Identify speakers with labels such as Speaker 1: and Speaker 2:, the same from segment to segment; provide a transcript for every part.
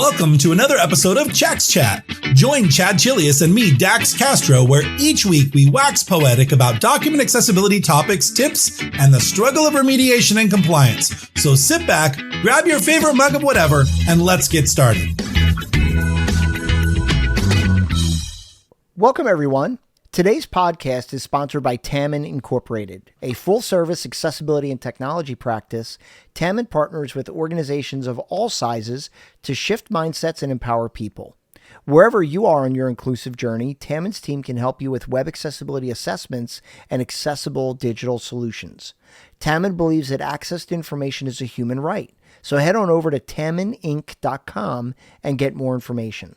Speaker 1: Welcome to another episode of Chax Chat. Join Chad Chelius and me, Dax Castro, where each week we wax poetic about document accessibility topics, tips, and the struggle of remediation and compliance. So sit back, grab your favorite mug of whatever, and let's get started.
Speaker 2: Welcome, everyone. Today's podcast is sponsored by Tamin Incorporated, a full-service accessibility and technology practice. Tamin partners with organizations of all sizes to shift mindsets and empower people. Wherever you are on your inclusive journey, Tamin's team can help you with web accessibility assessments and accessible digital solutions. Tamin believes that access to information is a human right, so head on over to tamininc.com and get more information.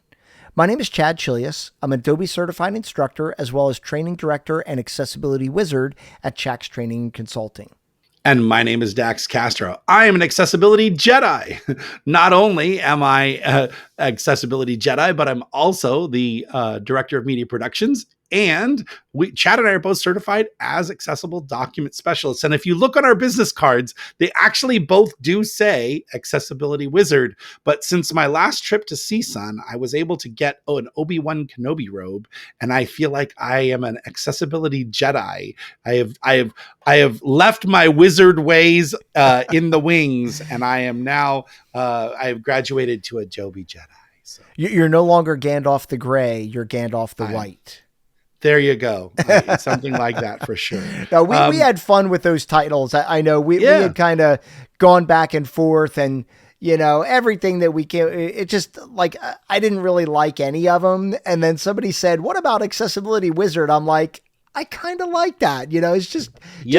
Speaker 2: My name is Chad Chelius. I'm an Adobe certified instructor as well as training director and accessibility wizard at Chax Training and Consulting.
Speaker 3: And my name is Dax Castro. I am an accessibility Jedi. Not only am I an accessibility Jedi, but I'm also the director of media productions. And Chad and I are both certified as accessible document specialists. And if you look on our business cards, they actually both do say accessibility wizard. But since my last trip to CSUN, I was able to get an Obi-Wan Kenobi robe. And I feel like I am an accessibility Jedi. I have left my wizard ways in the wings. And I am now, I have graduated to Adobe Jedi. So.
Speaker 2: You're no longer Gandalf the Gray, you're Gandalf the White.
Speaker 3: There you go. Something like that for sure.
Speaker 2: No, we had fun with those titles. I know we had kind of gone back and forth and, you know, everything that we can, it just like, I didn't really like any of them. And then somebody said, what about Accessibility Wizard? I'm like, I kind of like that. You know, it's just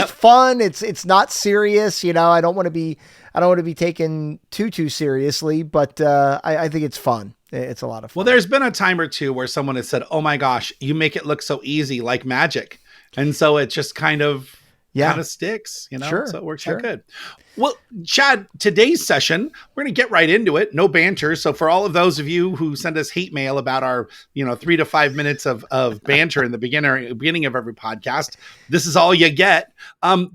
Speaker 2: fun. It's not serious. You know, I don't want to be taken too seriously, but I think it's fun. It's a lot of fun.
Speaker 3: Well, there's been a time or two where someone has said, oh my gosh, you make it look so easy, like magic. And so it just kind of sticks, you know, so it works out good. Well, Chad, today's session, we're going to get right into it. No banter. So for all of those of you who send us hate mail about our, 3 to 5 minutes of banter in the beginning of every podcast, this is all you get.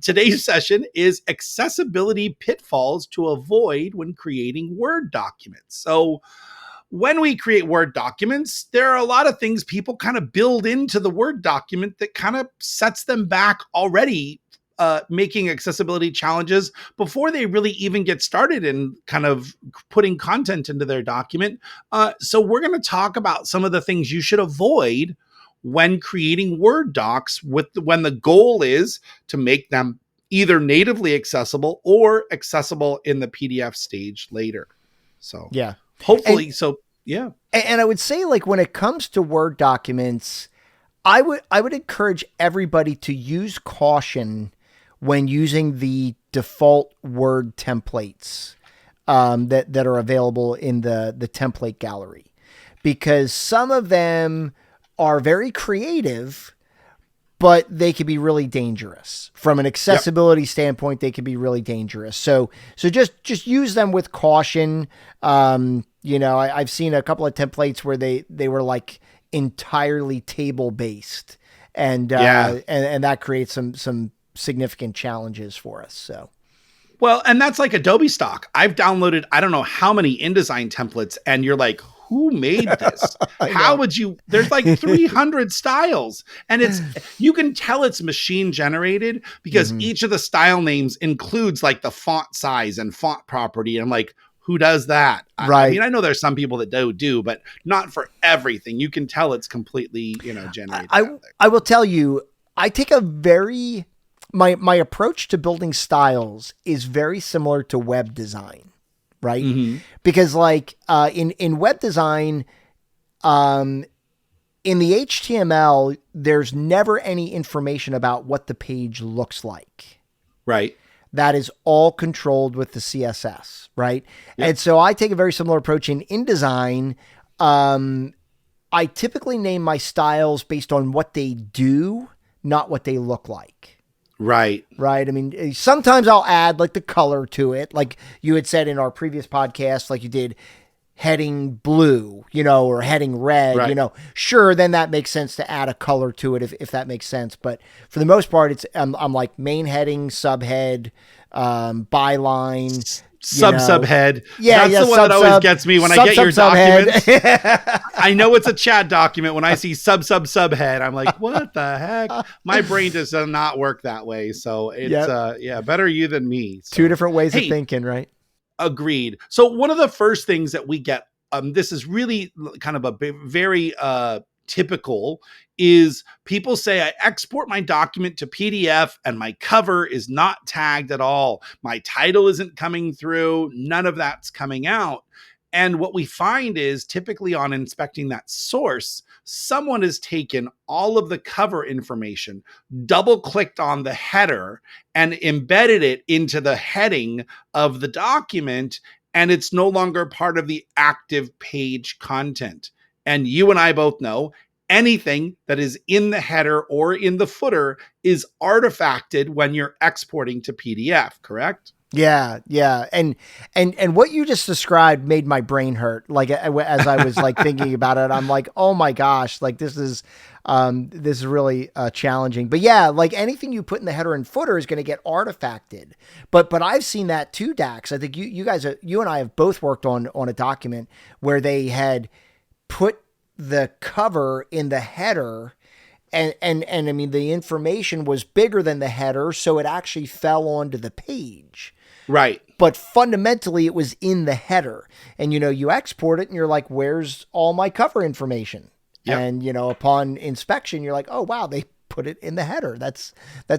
Speaker 3: Today's session is accessibility pitfalls to avoid when creating Word documents. So when we create Word documents, there are a lot of things people kind of build into the Word document that kind of sets them back already, making accessibility challenges before they really even get started in kind of putting content into their document. So we're going to talk about some of the things you should avoid when creating Word docs when the goal is to make them either natively accessible or accessible in the PDF stage later. So hopefully,
Speaker 2: And I would say, like, when it comes to Word documents, I would encourage everybody to use caution when using the default Word templates that are available in the template gallery, because some of them are very creative, but they can be really dangerous from an accessibility standpoint. They can be really dangerous. So just use them with caution. I've seen a couple of templates where they were like entirely table based, and that creates some significant challenges for us. So.
Speaker 3: Well, and that's like Adobe stock. I've downloaded, I don't know how many InDesign templates, and you're like, who made this? How would you, there's like 300 styles, and you can tell it's machine generated because each of the style names includes like the font size and font property. And I'm like, who does that?
Speaker 2: Right.
Speaker 3: I mean, I know there's some people that do, but not for everything. You can tell it's completely, generated.
Speaker 2: I will tell you, I take my approach to building styles is very similar to web design. Right. Mm-hmm. Because like, in web design, in the HTML, there's never any information about what the page looks like.
Speaker 3: Right.
Speaker 2: That is all controlled with the CSS. Right. Yep. And so I take a very similar approach in InDesign. I typically name my styles based on what they do, not what they look like.
Speaker 3: Right.
Speaker 2: Right. I mean, sometimes I'll add like the color to it. Like you had said in our previous podcast, like you did heading blue, or heading red, sure. Then that makes sense to add a color to it if that makes sense. But for the most part, I'm like main heading, subhead, byline,
Speaker 3: Subhead.
Speaker 2: Yeah,
Speaker 3: that's the one that always gets me when I get your documents. I know it's a Chad document. When I see subhead, I'm like, what the heck? My brain just does not work that way. So it's better you than me. So.
Speaker 2: Two different ways of thinking, right?
Speaker 3: Agreed. So one of the first things that we get, this is really kind of a very typical, is people say, I export my document to PDF and my cover is not tagged at all. My title isn't coming through. None of that's coming out. And what we find is typically on inspecting that source, someone has taken all of the cover information, double clicked on the header and embedded it into the heading of the document. And it's no longer part of the active page content. And you and I both know anything that is in the header or in the footer is artifacted when you're exporting to PDF, correct?
Speaker 2: Yeah. And what you just described made my brain hurt. Like as I was like thinking about it, I'm like, oh my gosh, like this is really challenging. But yeah, like anything you put in the header and footer is going to get artifacted. But I've seen that too, Dax. I think you and I have both worked on a document where they had put the cover in the header and I mean, the information was bigger than the header, so it actually fell onto the page.
Speaker 3: Right.
Speaker 2: But fundamentally it was in the header, and, you export it and you're like, where's all my cover information? Yep. And, upon inspection, you're like, oh, wow, they put it in the header. That's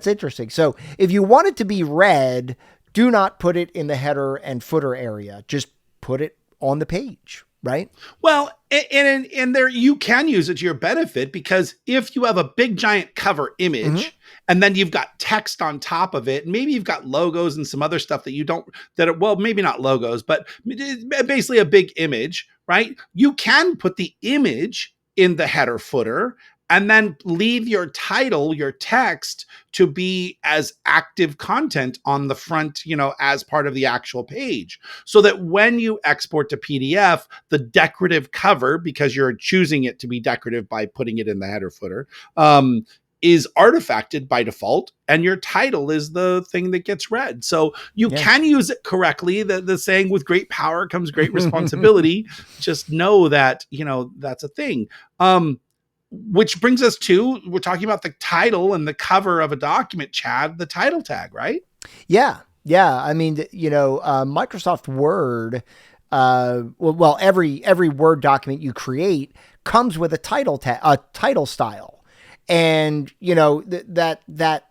Speaker 2: interesting. So if you want it to be read, do not put it in the header and footer area. Just put it on the page. Right. Well,
Speaker 3: and there you can use it to your benefit, because if you have a big giant cover image and then you've got text on top of it, and maybe you've got logos and some other stuff maybe not logos, but basically a big image, right? You can put the image in the header footer and then leave your title, your text, to be as active content on the front, as part of the actual page. So that when you export to PDF, the decorative cover, because you're choosing it to be decorative by putting it in the header footer, is artifacted by default, and your title is the thing that gets read. So you can use it correctly. The saying, with great power comes great responsibility. Just know that, that's a thing. Which brings us to, we're talking about the title and the cover of a document, Chad, the title tag, right?
Speaker 2: Yeah. I mean, Microsoft Word, every Word document you create comes with a title style. And, that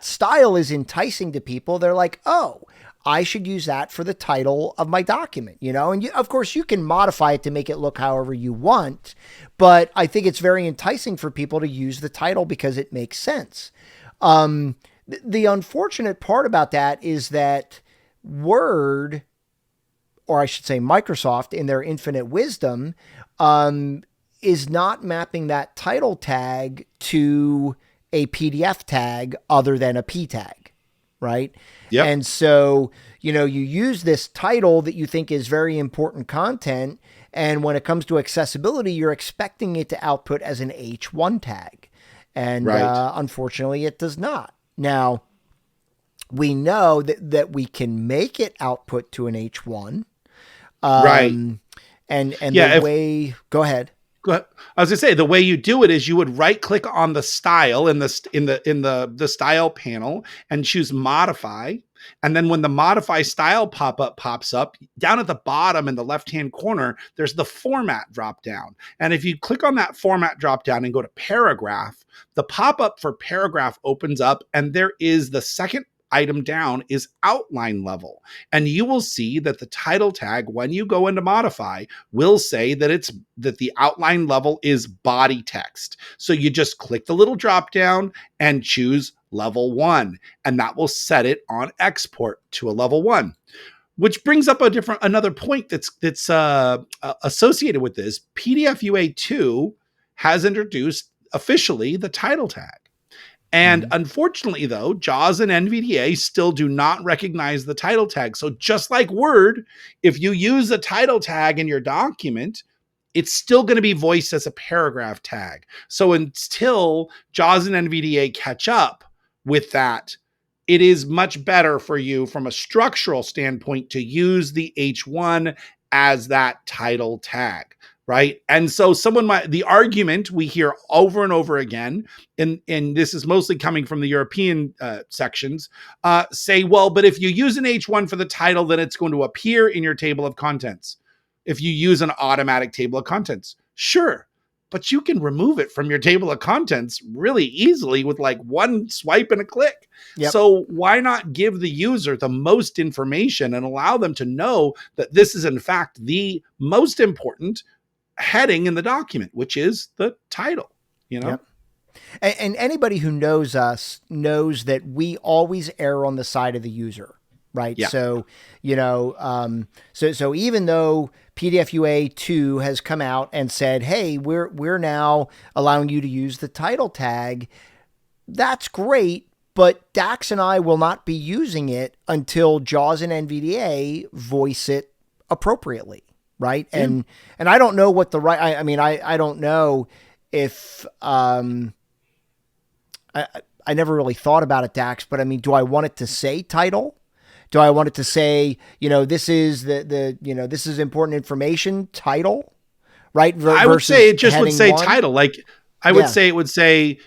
Speaker 2: style is enticing to people. They're like, oh, I should use that for the title of my document, and of course you can modify it to make it look however you want, but I think it's very enticing for people to use the title because it makes sense. The unfortunate part about that is that Word, or I should say Microsoft, in their infinite wisdom, is not mapping that title tag to a PDF tag other than a P tag, right? Yep. And so, you use this title that you think is very important content, and when it comes to accessibility, you're expecting it to output as an H1 tag. And unfortunately, it does not. Now, we know that we can make it output to an H1.
Speaker 3: Right.
Speaker 2: Go ahead.
Speaker 3: I was gonna say, the way you do it is you would right click on the style in the style panel and choose modify. And then when the modify style pop-up pops up, down at the bottom in the left-hand corner, there's the format drop-down. And if you click on that format drop-down and go to paragraph, the pop-up for paragraph opens up, and there is the second item down is outline level. And you will see that the title tag, when you go into modify, will say that the outline level is body text. So you just click the little drop down and choose level 1, and that will set it on export to a level 1. Which brings up another point that's associated with this. PDF UA2 has introduced officially the title tag. And unfortunately, though, JAWS and NVDA still do not recognize the title tag. So just like Word, if you use a title tag in your document, it's still going to be voiced as a paragraph tag. So until JAWS and NVDA catch up with that, it is much better for you from a structural standpoint to use the H1 as that title tag, right? And so the argument we hear over and over again, and this is mostly coming from the European sections, say, well, but if you use an H1 for the title, then it's going to appear in your table of contents. If you use an automatic table of contents, sure. But you can remove it from your table of contents really easily with like one swipe and a click. Yep. So why not give the user the most information and allow them to know that this is in fact the most important heading in the document, which is the title, you know?
Speaker 2: Yep. And anybody who knows us knows that we always err on the side of the user, right? Yeah. So, so even though PDF UA 2 has come out and said, hey, we're now allowing you to use the title tag, that's great, but Dax and I will not be using it until JAWS and NVDA voice it appropriately, right? Yeah. And I don't know what the right, I don't know if, I never really thought about it, Dax, but I mean, do I want it to say title? Do I want it to say, this is this is important information title, right?
Speaker 3: I would say it just would say title. Like I would say it would say,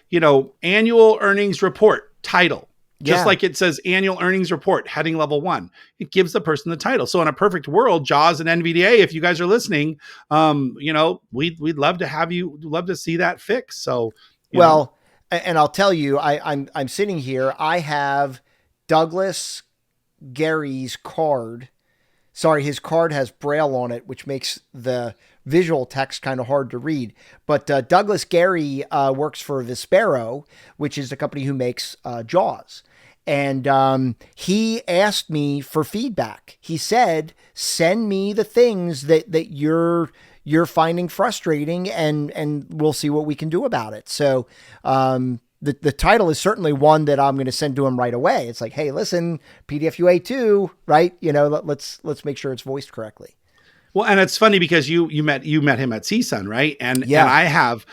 Speaker 3: annual earnings report title, just like it says annual earnings report heading level 1. It gives the person the title. So in a perfect world, JAWS and NVDA, if you guys are listening, we'd love to have you, love to see that fixed. So,
Speaker 2: and I'll tell you, I'm sitting here. I have Douglas Gary's card. Sorry, his card has Braille on it, which makes the visual text kind of hard to read. But Douglas Gary works for Vispero, which is the company who makes JAWS. And he asked me for feedback. He said, send me the things that you're finding frustrating, and we'll see what we can do about it. So the title is certainly one that I'm going to send to him right away. It's like, hey, listen, PDF UA 2, right? Let's make sure it's voiced correctly.
Speaker 3: Well, and it's funny because you met him at CSUN, right? And I have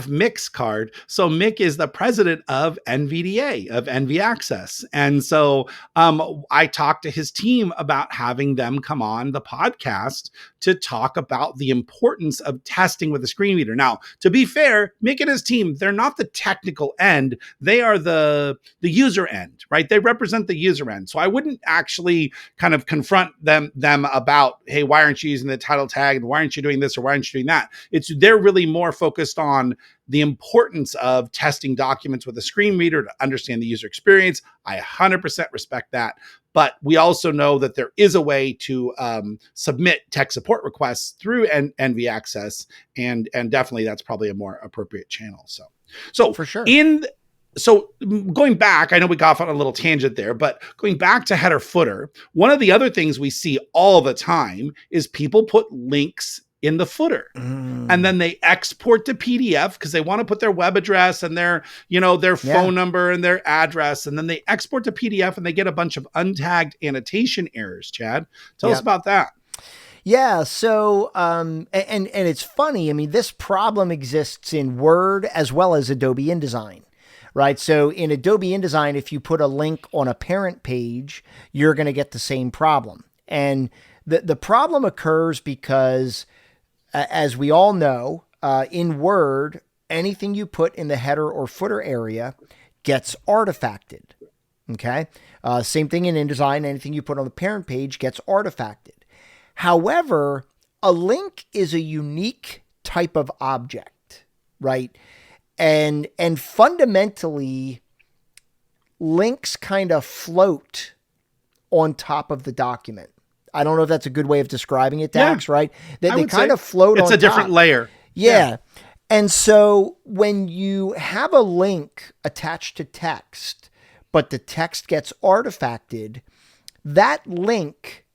Speaker 3: Mick's card. So Mick is the president of NVDA, of NV Access. And so I talked to his team about having them come on the podcast to talk about the importance of testing with a screen reader. Now, to be fair, Mick and his team, they're not the technical end. They are the user end, right? They represent the user end. So I wouldn't actually kind of confront them about, hey, why aren't you using the title tag? And why aren't you doing this? Or why aren't you doing that? They're really more focused on the importance of testing documents with a screen reader to understand the user experience. I 100% respect that. But we also know that there is a way to submit tech support requests through NV Access, and definitely that's probably a more appropriate channel. So
Speaker 2: for sure.
Speaker 3: So going back, I know we got off on a little tangent there, but going back to header footer, one of the other things we see all the time is people put links in the footer, and then they export to PDF because they want to put their web address and their phone number and their address, and then they export to PDF and they get a bunch of untagged annotation errors. Chad, tell us about that.
Speaker 2: Yeah. So, and it's funny. I mean, this problem exists in Word as well as Adobe InDesign. Right. So in Adobe InDesign, if you put a link on a parent page, you're going to get the same problem. And the problem occurs because, as we all know, in Word, anything you put in the header or footer area gets artifacted. Okay. Same thing in InDesign. Anything you put on the parent page gets artifacted. However, a link is a unique type of object, right? And fundamentally, links kind of float on top of the document. I don't know if that's a good way of describing it, Dax, right? They kind of float on top.
Speaker 3: It's a different layer.
Speaker 2: Yeah. And so when you have a link attached to text, but the text gets artifacted, that link,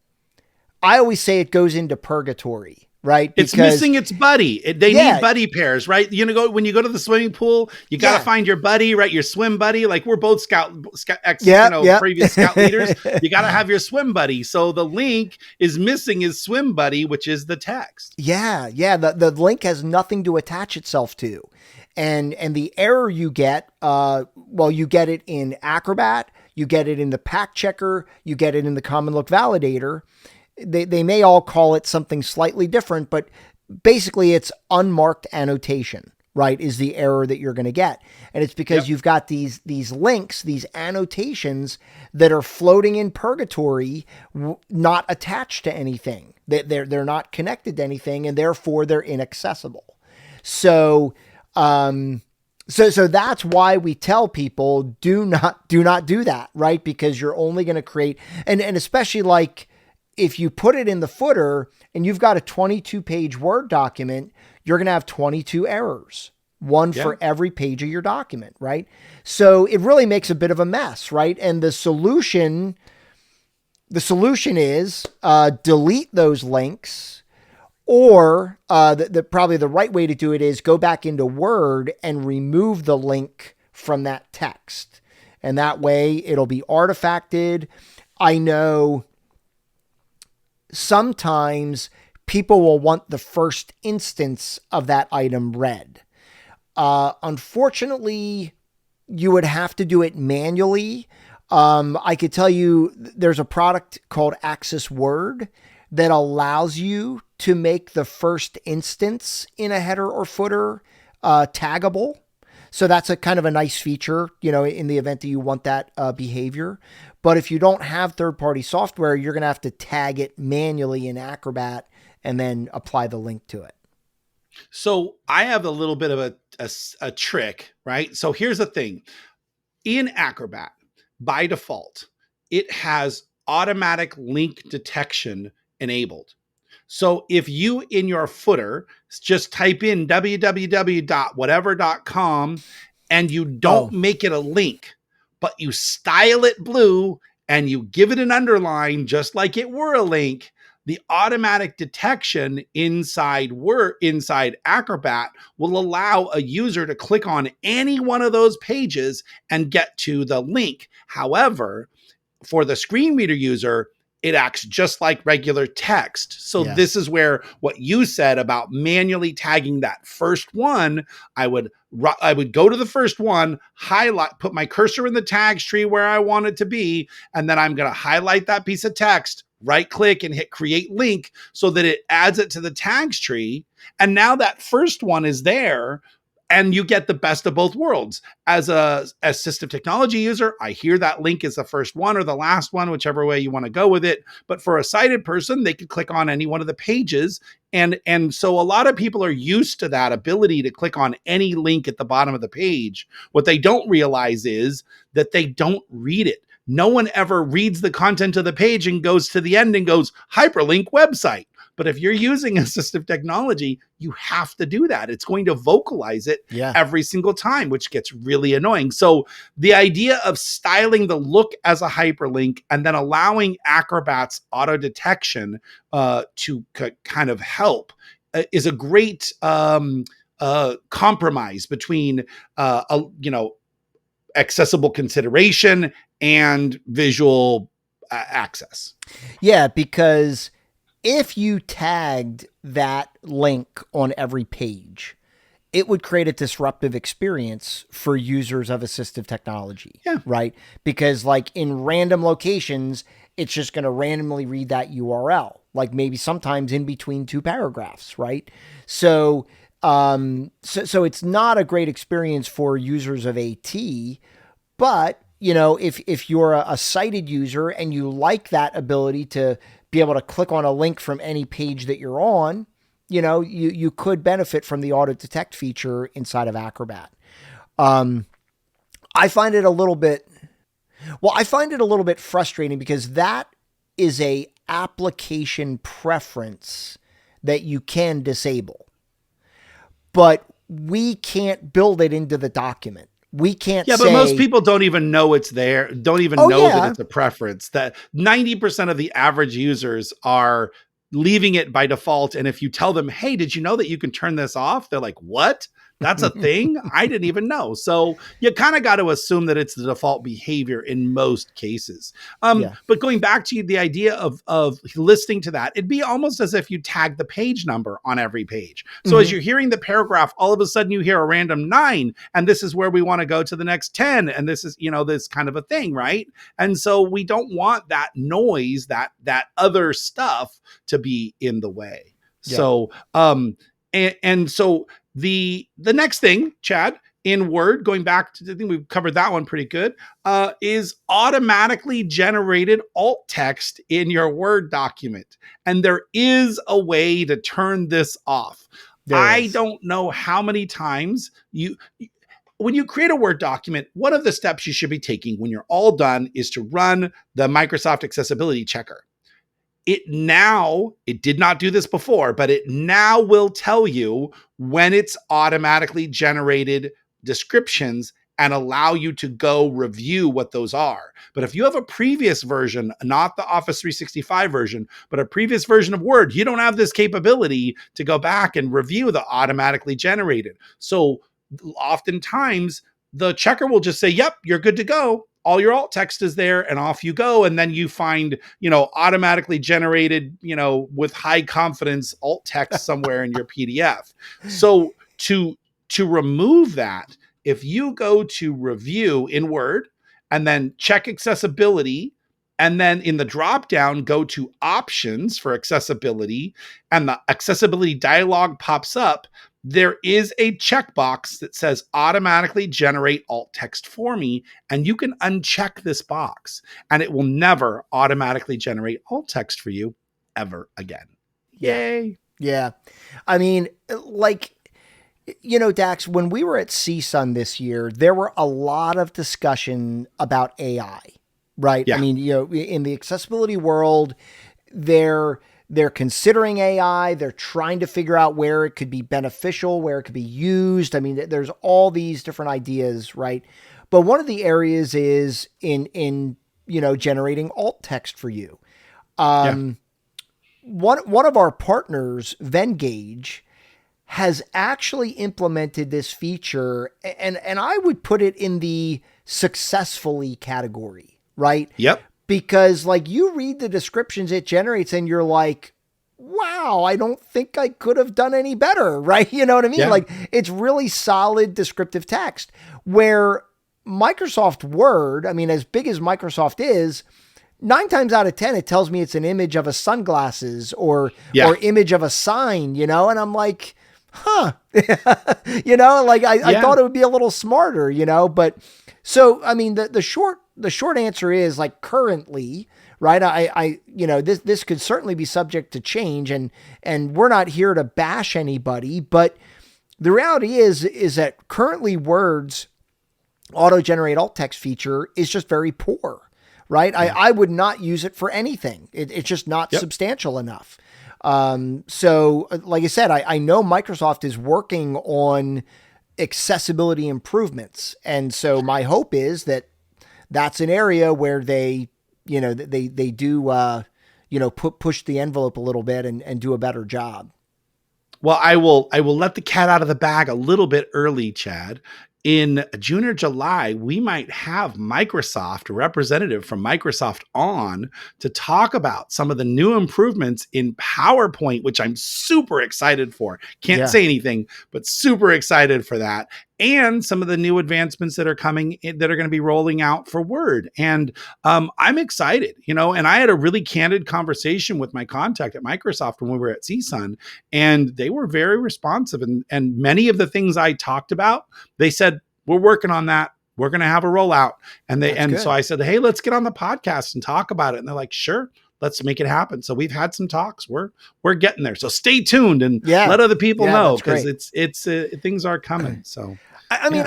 Speaker 2: I always say it goes into purgatory. Right.
Speaker 3: It's missing its buddy. They need buddy pairs, right? When you go to the swimming pool, you got to find your buddy, right? Your swim buddy. Like we're both previous scout leaders. You got to have your swim buddy. So the link is missing his swim buddy, which is the text.
Speaker 2: Yeah. Yeah. The link has nothing to attach itself to. And the error you get, you get it in Acrobat, you get it in the pack checker, you get it in the common look validator. They may all call it something slightly different, but basically it's unmarked annotation, right, is the error that you're going to get. And it's because you've got these links, these annotations that are floating in purgatory, not attached to anything. They're not connected to anything, and therefore they're inaccessible. So that's why we tell people do not do that, right? Because you're only going to create, and especially like if you put it in the footer and you've got a 22-page Word document, you're going to have 22 errors, one for every page of your document, right? So it really makes a bit of a mess, right? And the solution is delete those links, or probably the right way to do it is go back into Word and remove the link from that text. And that way it'll be artifacted. I know sometimes people will want the first instance of that item read. Unfortunately, you would have to do it manually. I could tell you there's a product called Access Word that allows you to make the first instance in a header or footer taggable. So that's a kind of a nice feature, in the event that you want that behavior. But if you don't have third-party software, you're going to have to tag it manually in Acrobat and then apply the link to it.
Speaker 3: So I have a little bit of a trick, right? So here's the thing. In Acrobat, by default, it has automatic link detection enabled. So if you in your footer just type in www.whatever.com and you don't make it a link, but you style it blue and you give it an underline just like it were a link, the automatic detection inside Acrobat will allow a user to click on any one of those pages and get to the link. However, for the screen reader user, it acts just like regular text. So this is where what you said about manually tagging that first one, I would go to the first one, highlight, put my cursor in the tags tree where I want it to be, and then I'm going to highlight that piece of text, right click and hit create link so that it adds it to the tags tree. And now that first one is there, and you get the best of both worlds. As a assistive technology user, I hear that link is the first one or the last one, whichever way you want to go with it. But for a sighted person, they could click on any one of the pages. And so a lot of people are used to that ability to click on any link at the bottom of the page. What they don't realize is that they don't read it. No one ever reads the content of the page and goes to the end and goes, hyperlink website. But if you're using assistive technology, you have to do that. It's going to vocalize it every single time, which gets really annoying. So the idea of styling the look as a hyperlink and then allowing Acrobat's auto detection to kind of help is a great compromise between accessible consideration and visual access.
Speaker 2: Yeah, because if you tagged that link on every page, it would create a disruptive experience for users of assistive technology, right? Because like in random locations, it's just going to randomly read that URL, like maybe sometimes in between two paragraphs, right? So it's not a great experience for users of AT, but if you're a sighted user and you like that ability to be able to click on a link from any page that you're on, you could benefit from the auto detect feature inside of Acrobat. I find it a little bit frustrating because that is a application preference that you can disable, but we can't build it into the document. We can't say...
Speaker 3: but most people don't even know it's there, don't even know that it's a preference. That 90% of the average users are leaving it by default. And if you tell them, hey, did you know that you can turn this off? They're like, what? That's a thing? I didn't even know. So you kind of got to assume that it's the default behavior in most cases. But going back to the idea of listening to that, it'd be almost as if you tag the page number on every page. So as you're hearing the paragraph, all of a sudden you hear a random 9, and this is where we want to go to the next 10. And this is, this kind of a thing, right? And so we don't want that noise, that other stuff to be in the way. Yeah. So, and so the next thing, Chad, in Word, going back to, I think we've covered that one pretty good, is automatically generated alt text in your Word document. And there is a way to turn this off. I don't know how many times when you create a Word document, one of the steps you should be taking when you're all done is to run the Microsoft Accessibility Checker. It did not do this before, but it now will tell you when it's automatically generated descriptions and allow you to go review what those are. But if you have a previous version, not the Office 365 version, but a previous version of Word, you don't have this capability to go back and review the automatically generated. So oftentimes the checker will just say, yep, you're good to go. All your alt text is there and off you go. And then you find, automatically generated, with high confidence alt text somewhere in your PDF. So to remove that, if you go to review in Word and then check accessibility, and then in the drop down, go to options for accessibility, and the accessibility dialog pops up, there is a checkbox that says automatically generate alt text for me. And you can uncheck this box and it will never automatically generate alt text for you ever again. Yay.
Speaker 2: Yeah. I mean, Dax, when we were at CSUN this year, there were a lot of discussion about AI, right? Yeah. I mean, in the accessibility world, they're considering AI. They're trying to figure out where it could be beneficial, where it could be used. I mean, there's all these different ideas, right? But one of the areas is in generating alt text for you. One of our partners, Vengage, has actually implemented this feature, and I would put it in the successfully category, right?
Speaker 3: Yep.
Speaker 2: Because you read the descriptions it generates and you're like, wow, I don't think I could have done any better, right? You know what I mean? Yeah. It's really solid descriptive text, where Microsoft Word, I mean, as big as Microsoft is, 9 times out of 10, it tells me it's an image of a sunglasses or image of a sign, and I'm like, huh, I thought it would be a little smarter, but so, I mean, the short answer is currently, right? This could certainly be subject to change, and we're not here to bash anybody, but the reality is that currently Word's auto-generate alt text feature is just very poor, right? Yeah. I would not use it for anything. It's just not substantial enough. So like I said, I know Microsoft is working on accessibility improvements. And so my hope is that that's an area where they do, push the envelope a little bit and do a better job.
Speaker 3: Well, I will let the cat out of the bag a little bit early, Chad. In June or July, we might have Microsoft, a representative from Microsoft on to talk about some of the new improvements in PowerPoint, which I'm super excited for. Can't say anything, but super excited for that. And some of the new advancements that are coming that are going to be rolling out for Word. And I'm excited, and I had a really candid conversation with my contact at Microsoft when we were at CSUN, and they were very responsive. And many of the things I talked about, they said, we're working on that. We're going to have a rollout. And so I said, hey, let's get on the podcast and talk about it. And they're like, sure. Let's make it happen. So we've had some talks. We're getting there. So stay tuned and let other people know, because it's things are coming. So
Speaker 2: I mean,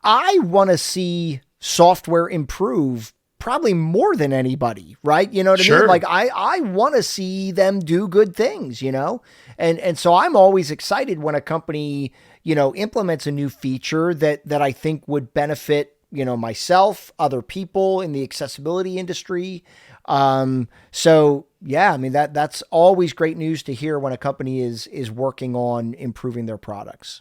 Speaker 2: I want to see software improve probably more than anybody, right? You know what I mean? I want to see them do good things, and so I'm always excited when a company, implements a new feature that I think would benefit, myself, other people in the accessibility industry. So yeah, I mean, that's always great news to hear when a company is working on improving their products.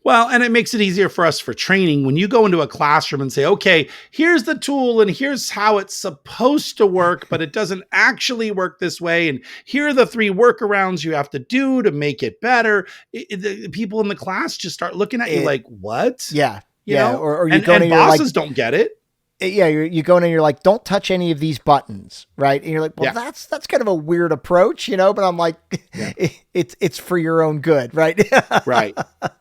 Speaker 3: Well, and it makes it easier for us for training. When you go into a classroom and say, okay, here's the tool and here's how it's supposed to work, but it doesn't actually work this way. And here are the 3 workarounds you have to do to make it better. The people in the class just start looking at you like, what?
Speaker 2: Yeah.
Speaker 3: You know?
Speaker 2: Or you
Speaker 3: and
Speaker 2: go and
Speaker 3: bosses don't get it.
Speaker 2: Yeah, you go in and you're like, don't touch any of these buttons, right? And you're like, well, that's kind of a weird approach, But I'm like, it's for your own good, right?
Speaker 3: Right.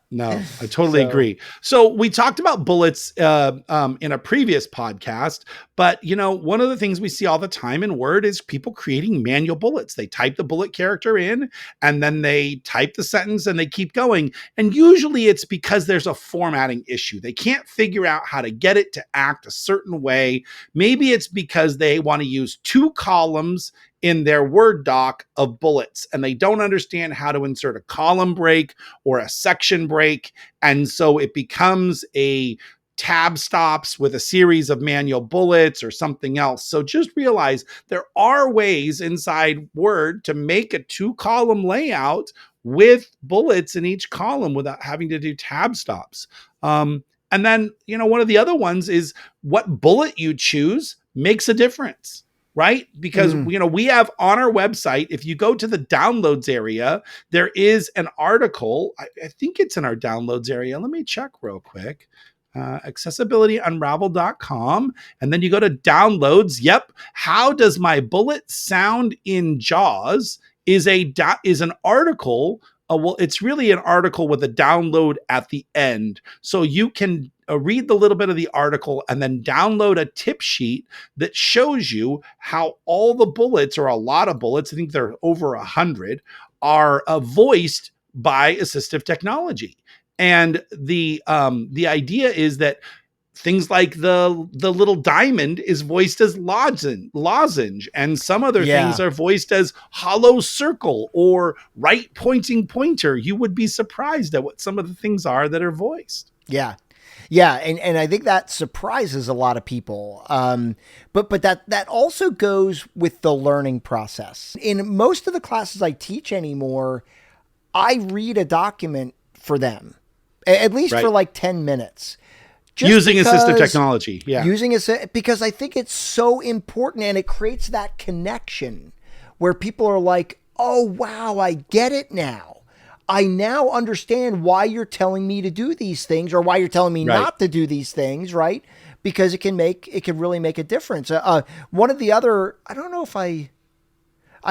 Speaker 3: No, I totally agree. So we talked about bullets in a previous podcast, but one of the things we see all the time in Word is people creating manual bullets. They type the bullet character in and then they type the sentence and they keep going. And usually it's because there's a formatting issue. They can't figure out how to get it to act a certain way. Maybe it's because they want to use 2 columns in their Word doc of bullets, and they don't understand how to insert a column break or a section break. And so it becomes a tab stops with a series of manual bullets or something else. So just realize there are ways inside Word to make a 2-column layout with bullets in each column without having to do tab stops. And then, one of the other ones is what bullet you choose makes a difference. Right? Because, we have on our website, if you go to the downloads area, there is an article. I think it's in our downloads area. Let me check real quick. Accessibilityunravel.com. And then you go to downloads. Yep. How does my bullet sound in JAWS is an article. Well, it's really an article with a download at the end. So you can read the little bit of the article and then download a tip sheet that shows you how all the bullets, or a lot of bullets, I think there are over 100, are voiced by assistive technology. And the idea is that things like the little diamond is voiced as lozenge, and some other things are voiced as hollow circle or right pointing pointer. You would be surprised at what some of the things are that are voiced.
Speaker 2: Yeah. Yeah. And I think that surprises a lot of people. But that also goes with the learning process. In most of the classes I teach anymore, I read a document for them, at least for like 10 minutes.
Speaker 3: Using assistive technology. Yeah.
Speaker 2: Because I think it's so important, and it creates that connection where people are like, oh, wow, I get it now. I now understand why you're telling me to do these things, or why you're telling me not to do these things, right? Because it can really make a difference. One of the other, I don't know if I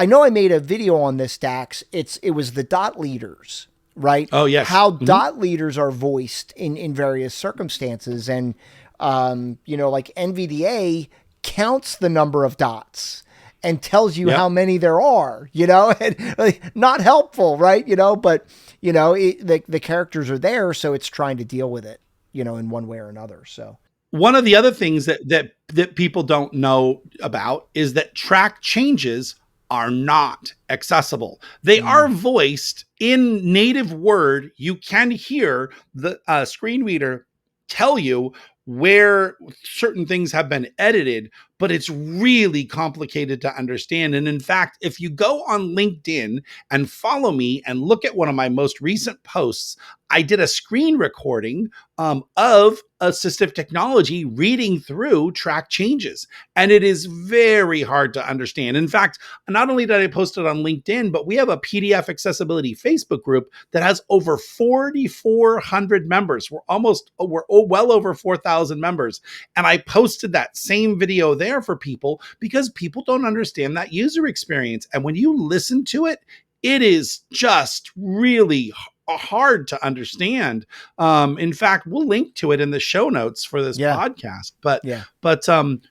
Speaker 2: know I made a video on this, Dax. It was the dot leaders, right?
Speaker 3: Oh, yes.
Speaker 2: How dot leaders are voiced in various circumstances. And, like NVDA counts the number of dots and tells you how many there are, and not helpful, right? But, the characters are there, so it's trying to deal with it, in one way or another. So
Speaker 3: one of the other things that people don't know about is that track changes are not accessible. They are voiced in native Word. You can hear the screen reader tell you where certain things have been edited, but it's really complicated to understand. And in fact, if you go on LinkedIn and follow me and look at one of my most recent posts, I did a screen recording of assistive technology reading through track changes. And it is very hard to understand. In fact, not only did I post it on LinkedIn, but we have a PDF Accessibility Facebook group that has over 4,400 members. We're well over 4,000 members. And I posted that same video there for people because people don't understand that user experience. And when you listen to it, it is just really hard to understand. In fact, we'll link to it in the show notes for this podcast. But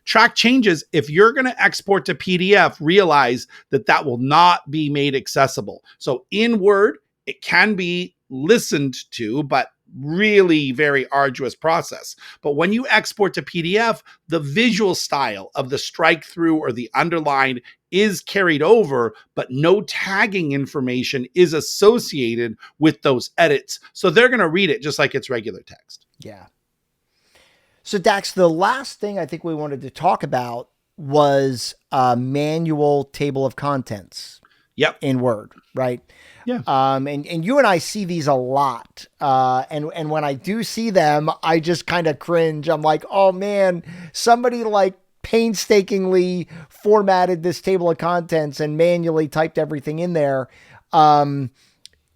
Speaker 3: track changes, if you're going to export to PDF, realize that will not be made accessible. So in Word, it can be listened to, but really very arduous process. But when you export to PDF, the visual style of the strike through or the underline is carried over, but no tagging information is associated with those edits. So they're going to read it just like it's regular text.
Speaker 2: Yeah. So Dax, the last thing I think we wanted to talk about was a manual table of contents. in Word, right?
Speaker 3: Yeah.
Speaker 2: And you and I see these a lot. And when I do see them, I just kind of cringe. I'm like, oh man, somebody like painstakingly formatted this table of contents and manually typed everything in there.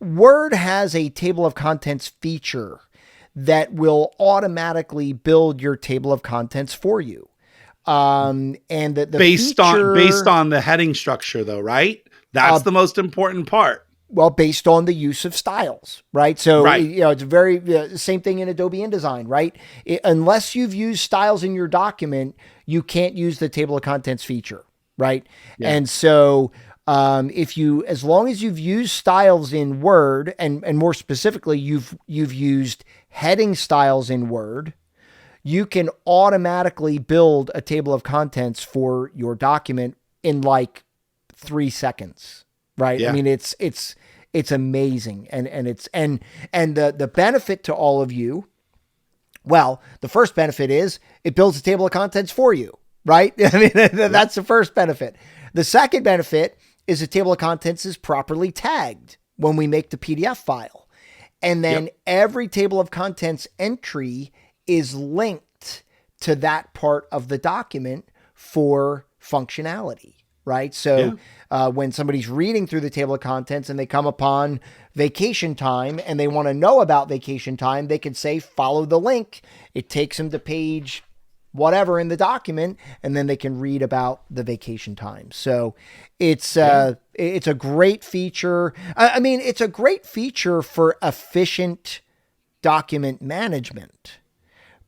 Speaker 2: Word has a table of contents feature that will automatically build your table of contents for you. And the
Speaker 3: based on the heading structure though, right? That's the most important part.
Speaker 2: Well, based on the use of styles, right? So, it's very same thing in Adobe InDesign, right? Unless you've used styles in your document, you can't use the table of contents feature, right? Yeah. And so, as long as you've used styles in Word, and more specifically, you've used heading styles in Word, you can automatically build a table of contents for your document in like 3 seconds. Right. Yeah. I mean, it's amazing. And the benefit to all of you. Well, the first benefit is it builds a table of contents for you. Right. I mean, that's the first benefit. The second benefit is the table of contents is properly tagged when we make the PDF file. And then every table of contents entry is linked to that part of the document for functionality. Right. So when somebody's reading through the table of contents and they come upon vacation time and they want to know about vacation time, they can say, follow the link. It takes them to page whatever in the document, and then they can read about the vacation time. So it's a great feature. I mean, it's a great feature for efficient document management,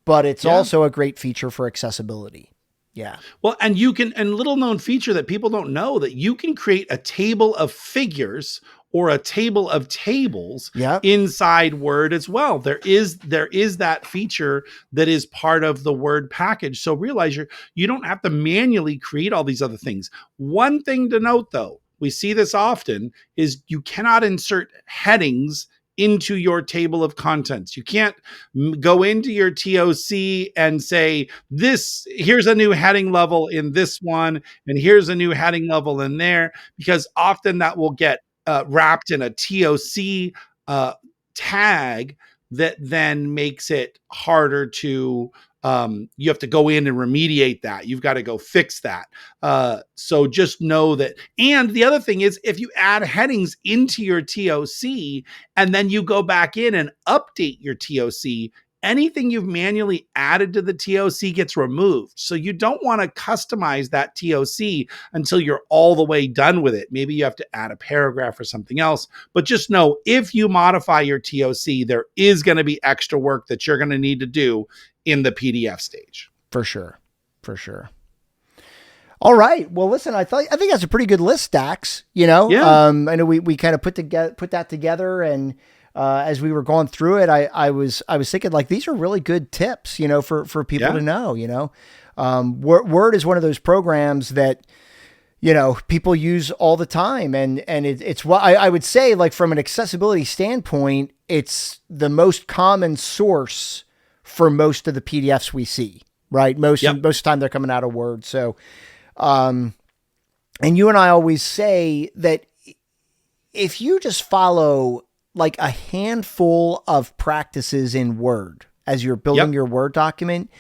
Speaker 2: but it's also a great feature for accessibility. Yeah.
Speaker 3: Well, and little known feature that people don't know, that you can create a table of figures or a table of tables inside Word as well. There is that feature that is part of the Word package. So realize you don't have to manually create all these other things. One thing to note though, we see this often, is you cannot insert headings into your table of contents. You can't go into your TOC and say, here's a new heading level in this one, and here's a new heading level in there, because often that will get wrapped in a TOC tag that then makes it harder to, you have to go in and remediate that. You've got to go fix that. So just know that. And the other thing is, if you add headings into your TOC and then you go back in and update your TOC, anything you've manually added to the TOC gets removed. So you don't want to customize that TOC until you're all the way done with it. Maybe you have to add a paragraph or something else, but just know if you modify your TOC, there is going to be extra work that you're going to need to do in the PDF stage.
Speaker 2: For sure. All right. Well, listen, I think that's a pretty good list, Dax. I know we kind of put that together, and as we were going through it, I was thinking like, these are really good tips, for people to know. Word is one of those programs that people use all the time, and it's what I would say, like, from an accessibility standpoint, it's the most common source for most of the PDFs we see, right? Most of the time they're coming out of Word. So, and you and I always say that if you just follow like a handful of practices in Word as you're building your Word document,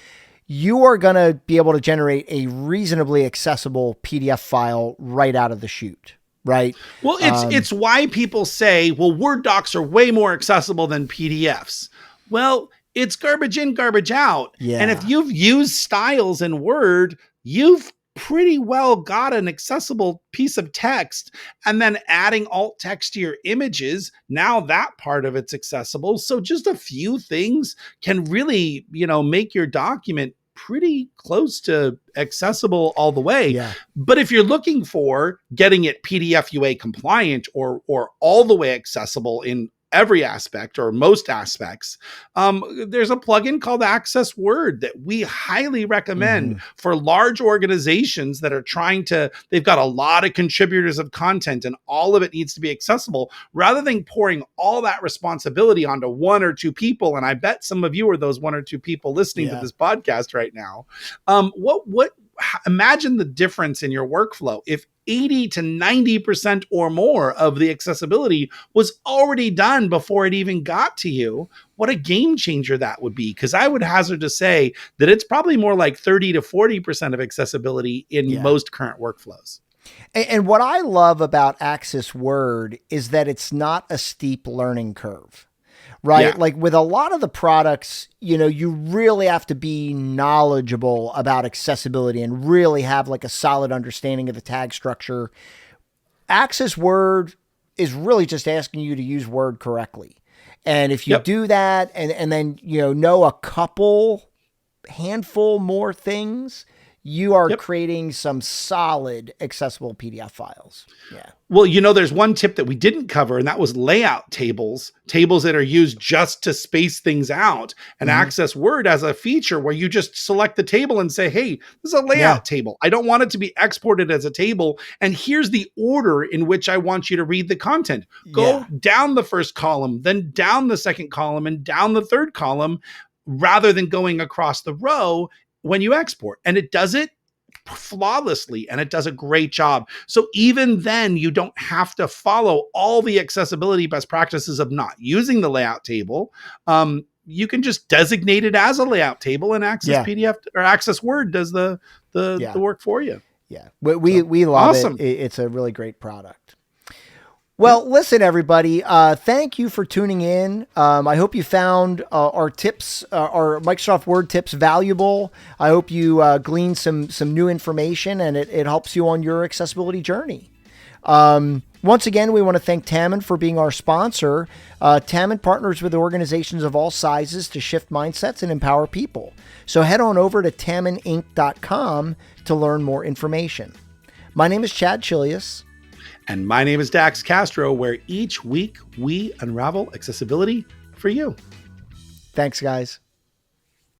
Speaker 2: you are going to be able to generate a reasonably accessible PDF file right out of the chute. Right.
Speaker 3: Well, it's why people say, well, Word docs are way more accessible than PDFs. Well, it's garbage in, garbage out. Yeah. And if you've used styles in Word, you've pretty well got an accessible piece of text, and then adding alt text to your images, now that part of it's accessible. So just a few things can really, make your document pretty close to accessible all the way. Yeah. But if you're looking for getting it PDF UA compliant or all the way accessible in every aspect or most aspects, there's a plugin called Access Word that we highly recommend for large organizations that are they've got a lot of contributors of content and all of it needs to be accessible, rather than pouring all that responsibility onto one or two people. And I bet some of you are those one or two people listening to this podcast right now. imagine the difference in your workflow. If 80 to 90% or more of the accessibility was already done before it even got to you, what a game changer that would be. Because I would hazard to say that it's probably more like 30 to 40% of accessibility in most current workflows.
Speaker 2: And what I love about Access Word is that it's not a steep learning curve. Right. Yeah. Like with a lot of the products, you really have to be knowledgeable about accessibility and really have like a solid understanding of the tag structure. Access Word is really just asking you to use Word correctly. And if you do that and then, know a handful more things, you are creating some solid accessible PDF files. Yeah.
Speaker 3: Well, there's one tip that we didn't cover, and that was layout tables that are used just to space things out. And Access Word as a feature where you just select the table and say, hey, this is a layout table. I don't want it to be exported as a table. And here's the order in which I want you to read the content. Go down the first column, then down the second column, and down the third column, rather than going across the row when you export. And it does it flawlessly, and it does a great job. So even then, you don't have to follow all the accessibility best practices of not using the layout table. You can just designate it as a layout table, and Access PDF or Access Word does the work for you.
Speaker 2: Yeah, we love it. It's a really great product. Well, listen, everybody, thank you for tuning in. I hope you found our tips, our Microsoft Word tips valuable. I hope you gleaned some new information, and it helps you on your accessibility journey. Once again, we want to thank Tamin for being our sponsor. Tamin partners with organizations of all sizes to shift mindsets and empower people. So head on over to tamininc.com to learn more information. My name is Chad Chelius.
Speaker 3: And my name is Dax Castro, where each week we unravel accessibility for you.
Speaker 2: Thanks, guys.